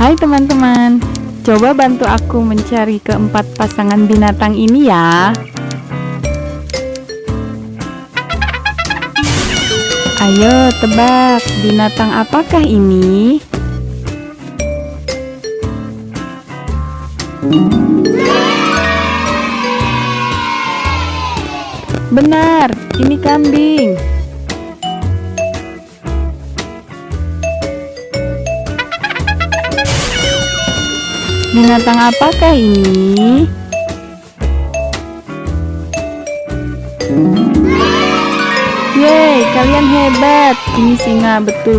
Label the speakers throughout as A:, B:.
A: Hai teman-teman, coba bantu aku mencari keempat pasangan binatang ini ya. Ayo tebak, binatang apakah ini? Benar, ini kambing. Binatang apakah ini? Yeay, kalian hebat. Ini singa, betul.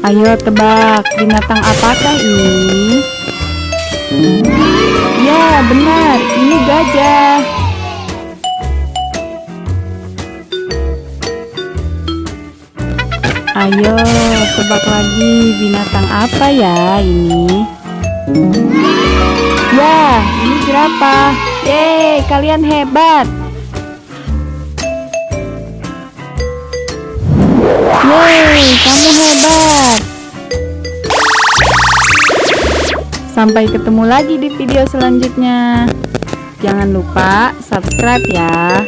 A: Ayo tebak, binatang apakah ini? Ya, benar, ini gajah. Ayo, tebak lagi, binatang apa ya ini? Ya, ini jerapah. Yeay, kalian hebat. Yeay, kamu hebat. Sampai ketemu lagi di video selanjutnya. Jangan lupa subscribe ya.